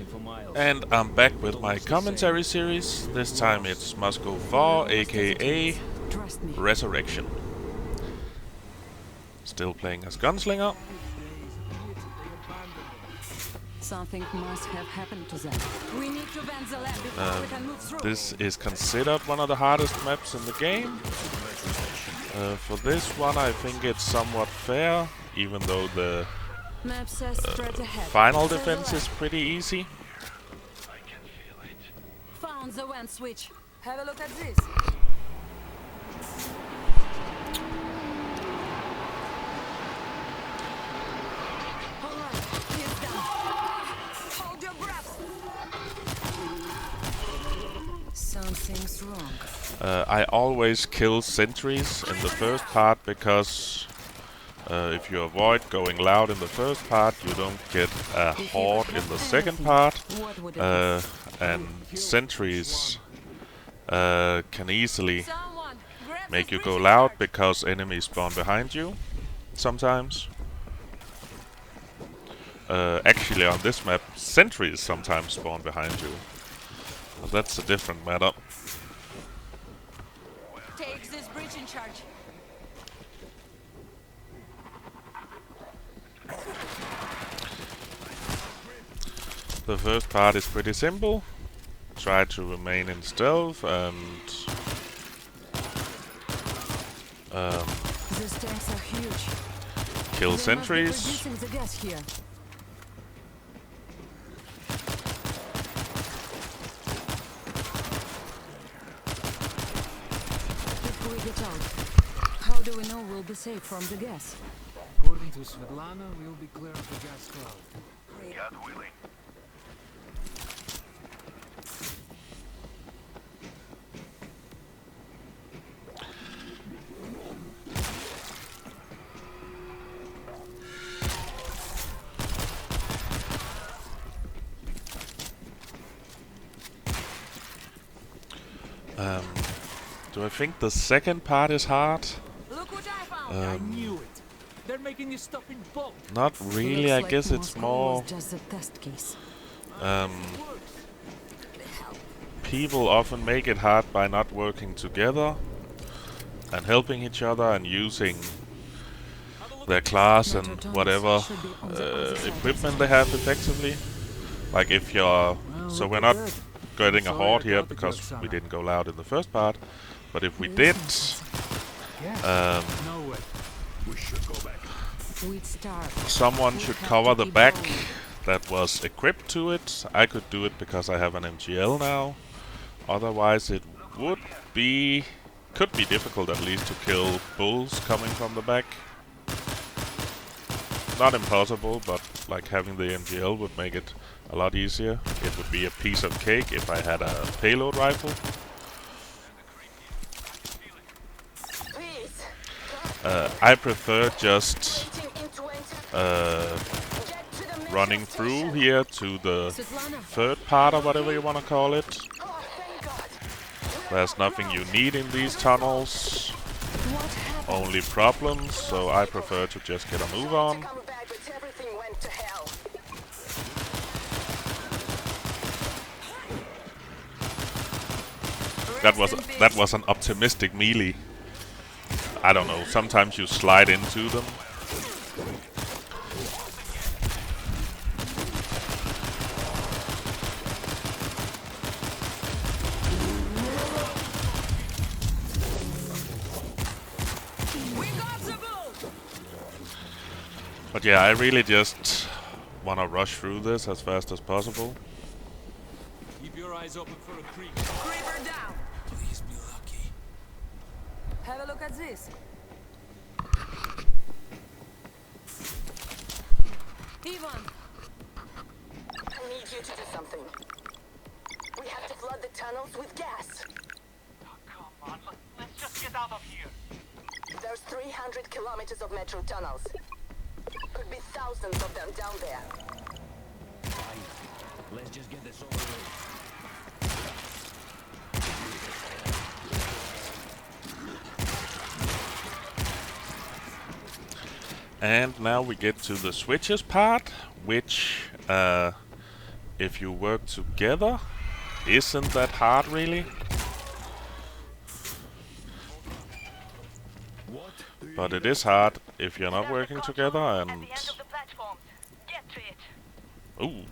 walking for miles. And I'm back with my commentary series. This time it's Moscow4, aka Resurrection. Still playing as Gunslinger. Something must have happened to them. We need to bend the lab before we can move through. This is considered one of the hardest maps in the game. For this one I think it's somewhat fair, even though the Map says straight ahead. final defense is pretty easy. Found the vent switch. Have a look at this. Alright, he's done. Hold your breath. Something's wrong. I always kill sentries in the first part because if you avoid going loud in the first part, you don't get a horde in the second part. And sentries can easily make you go loud because enemies spawn behind you sometimes. Actually on this map, sentries sometimes spawn behind you. But that's a different matter. Take this bridge in charge. The first part is pretty simple. Try to remain in stealth and These tanks are huge. kill They must be sentries. producing the gas here. If we get out, how do we know we'll be safe from the gas? According to Svetlana, we'll be clear of the gas cloud. God willing. Do I think the second part is hard? Look what I found! I knew it. They're making you stop in bulk. Not really, I guess it's more was just a test case. people often make it hard by not working together and helping each other and using their class and whatever equipment they have effectively. Like if you're... So we're not getting a horde here because we didn't go loud in the first part, but if we did, No way. We should go back. We'd start. someone should cover the back that was equipped to it. I could do it because I have an MGL now. Otherwise it would be... could be difficult at least to kill bulls coming from the back. Not impossible, but like having the MGL would make it a lot easier. It would be a piece of cake if I had a payload rifle. I prefer just running through here to the third part or whatever you want to call it. There's nothing you need in these tunnels, only problems, so I prefer to just get a move on. That was an optimistic melee. I don't know, sometimes you slide into them. But yeah, I really just want to rush through this as fast as possible. Keep your eyes open for a creep. Creeper down! Please be lucky. Have a look at this. Ivan! I need you to do something. We have to flood the tunnels with gas. Oh, come on, let's just get out of here. There's 300 kilometers of metro tunnels. Could be thousands of them down there. Let's just get this over with. And now we get to the switches part, which if you work together, isn't that hard really. But it is hard if you're not working together and... Ooh.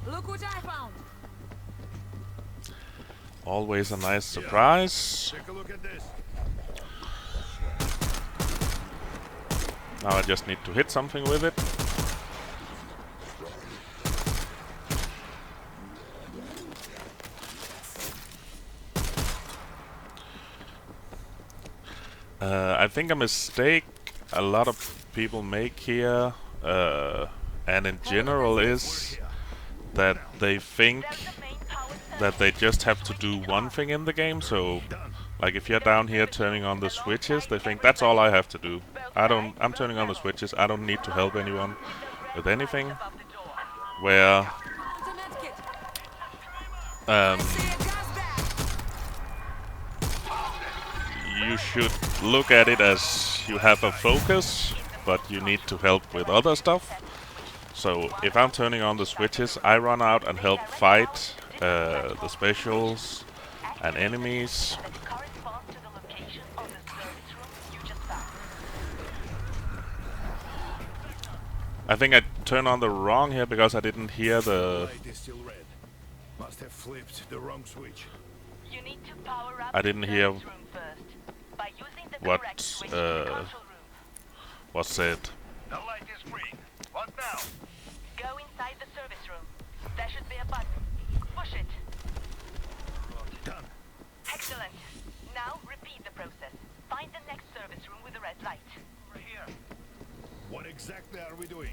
Look what I found. Always a nice surprise. Take a look at this. Now I just need to hit something with it. I think a mistake a lot of people make here, and in general, is that they think that they just have to do one thing in the game. So, like if you're down here turning on the switches, they think that's all I have to do. I'm turning on the switches. I don't need to help anyone with anything. Where you should look at it as you have a focus, but you need to help with other stuff. So if I'm turning on the switches, I run out and help fight the specials and enemies. I think I turned on the wrong here because I didn't hear the... Light is still red. Must have flipped the wrong switch. You need to power up I didn't hear the room first by using the what correct switch in the control room. was said. The light is green. What now? Go inside the service room. There should be a button. Push it. Done. Excellent. Now repeat the process. Find the next service room with the red light. Over here. What exactly are we doing?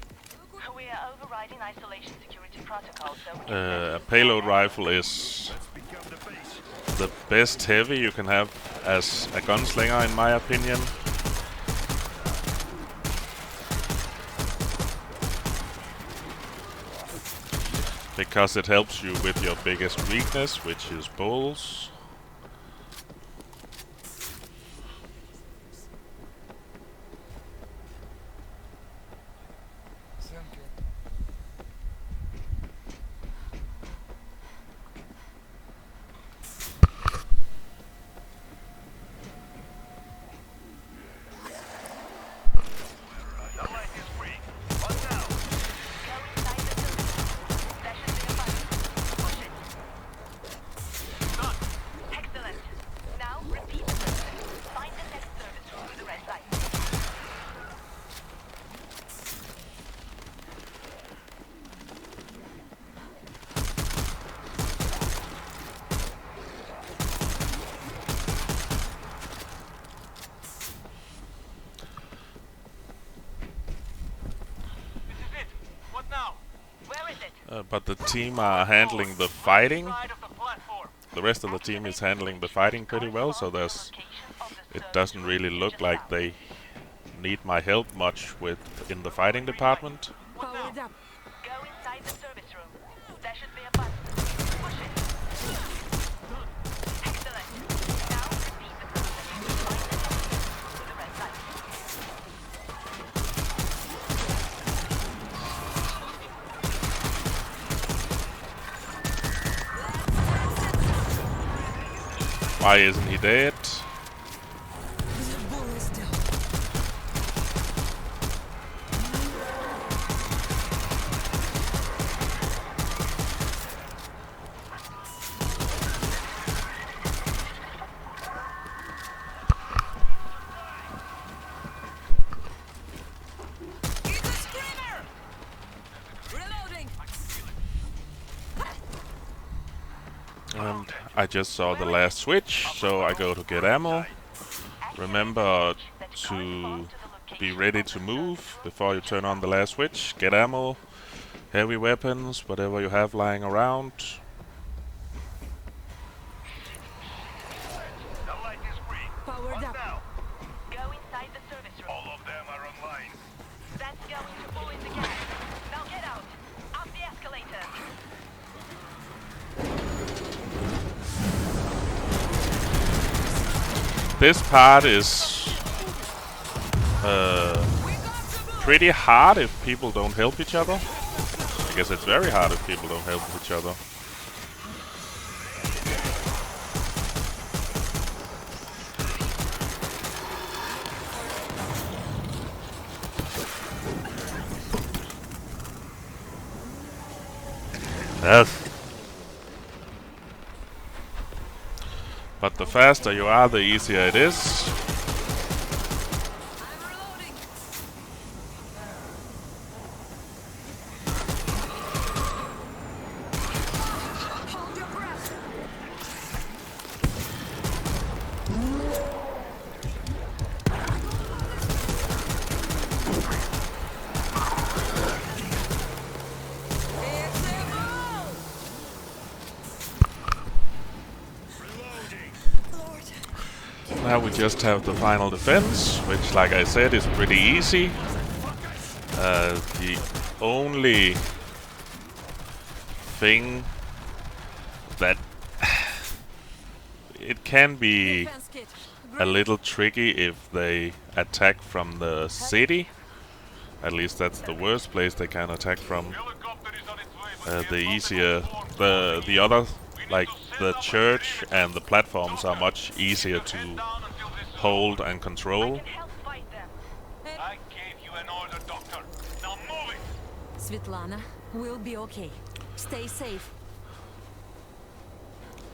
We are overriding isolation security protocols, so we A payload rifle is Let's become the base. the best heavy you can have as a gunslinger, in my opinion. Because it helps you with your biggest weakness, which is bulls. The light is green. What now? go inside the service room. There should be a button. Push it. Done. Excellent. Now repeat the process. Find the next service room with the red light. This is it. What now? Where is it? But the team are handling the fighting. Side of the platform. The rest of the team is handling the fighting pretty well, so it doesn't really look like they need my help much in the fighting department. What now? Powered up. Go inside the service room. There should be a button. Push it. Excellent. Now repeat the process. Find the next service room with the red light. Why isn't he dead? The bull is down. It's a screamer! Reloading! And I just saw the last switch, so I go to get ammo. Remember to be ready to move before you turn on the last switch. Get ammo, heavy weapons, whatever you have lying around. The light is green. Powered What up. now? Go inside the service room. All of them are online. That's going to pull in the gas. Now get out. Up the escalator. This part is pretty hard if people don't help each other. I guess it's very hard if people don't help each other. Yes. But the faster you are, the easier it is. Now we just have the final defense, which, like I said, is pretty easy. The only thing that it can be a little tricky if they attack from the city. At least that's the worst place they can attack from. The easier, the other, like the church and the platforms, are much easier to hold and control. I gave you an order, Doctor. Now move it! Svetlana, we'll be okay. Stay safe.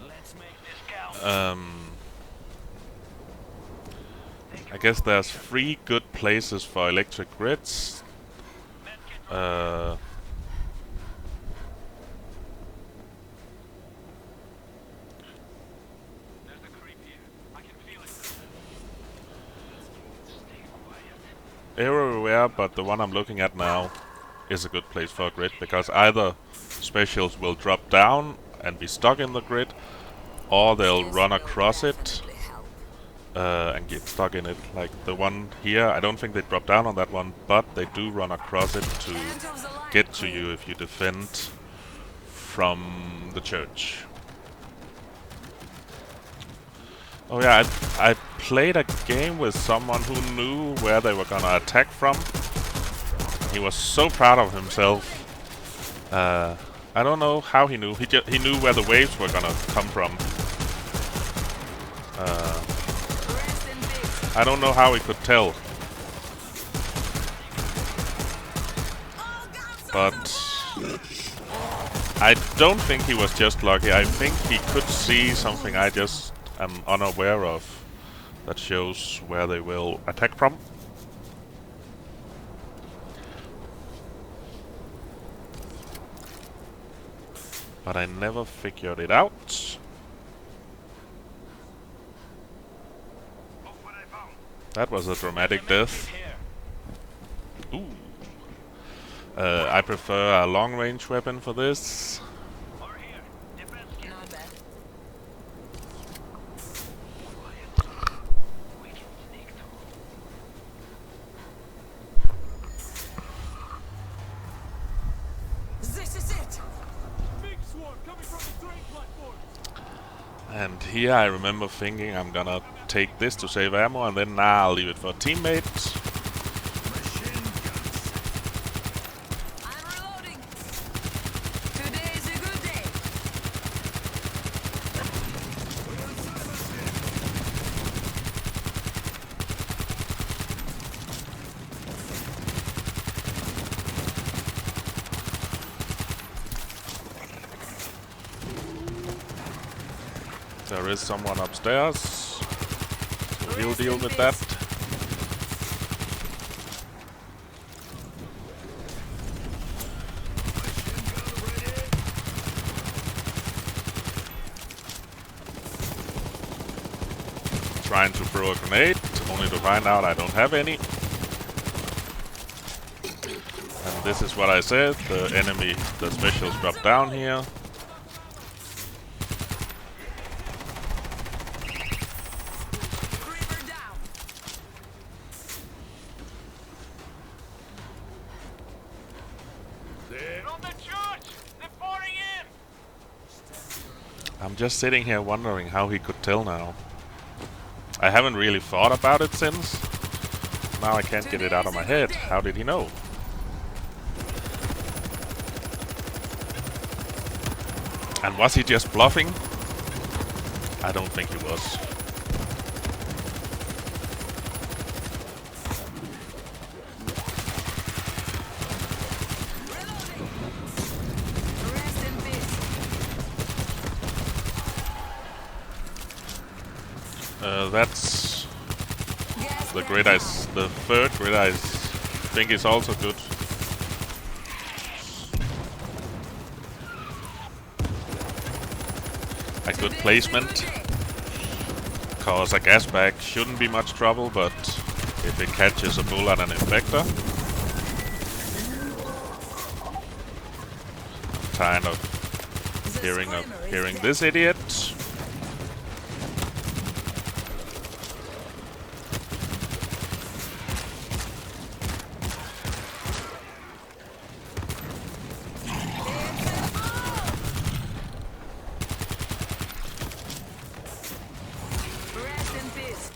Let's make this count. I guess there's 3 good places for electric grids. There's a creep here. I can feel it. Stay quiet. Everywhere, but the one I'm looking at now is a good place for a grid, because either specials will drop down and be stuck in the grid, or they'll run across it and get stuck in it. Like the one here, I don't think they drop down on that one, but they do run across it to get to you if you defend from the church. Oh yeah, I played a game with someone who knew where they were gonna attack from. He was so proud of himself. I don't know how he knew. He knew where the waves were gonna come from. I don't know how he could tell. But I don't think he was just lucky. I think he could see something I just am unaware of that shows where they will attack from. But I never figured it out. Look what I found. That was a dramatic death. Ooh. I prefer a long-range weapon for this. Over here. Defense kit. Not bad. Quiet. We can sneak through. This is it. Big swarm coming from the train platform. And here I remember thinking I'm gonna take this to save ammo, and then nah, I'll leave it for a teammate. I'm reloading. Today is a good day. There is someone upstairs, so we'll deal with that. Trying to throw a grenade, only to find out I don't have any. And this is what I said, the enemy, the specials drop down here. Creeper down. From the church! They're pouring in! I'm just sitting here wondering how he could tell now. I haven't really thought about it since. Now I can't get it out of my head. How did he know? And was he just bluffing? I don't think he was. Rest in peace. That's Gas the can grid the third grid I think is also good. A good placement. Cause a gas bag shouldn't be much trouble, but if it catches a bull and an infector, I'm tired of hearing this idiot. Rest in peace.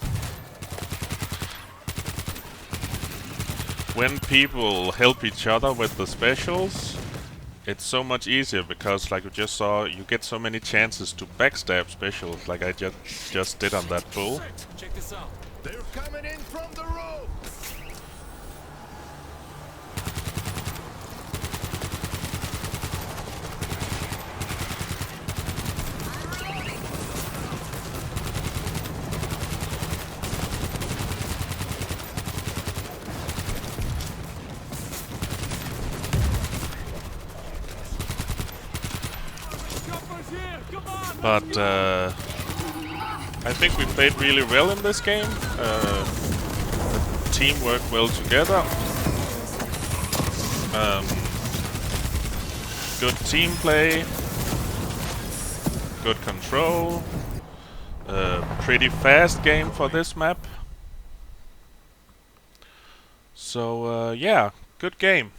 When people help each other with the specials, it's so much easier because, like you just saw, you get so many chances to backstab specials, like I just did on that bull. Check this out. They're coming in from the roof! But I think we played really well in this game. The team worked well together. Good team play. Good control. Pretty fast game for this map. So yeah, good game.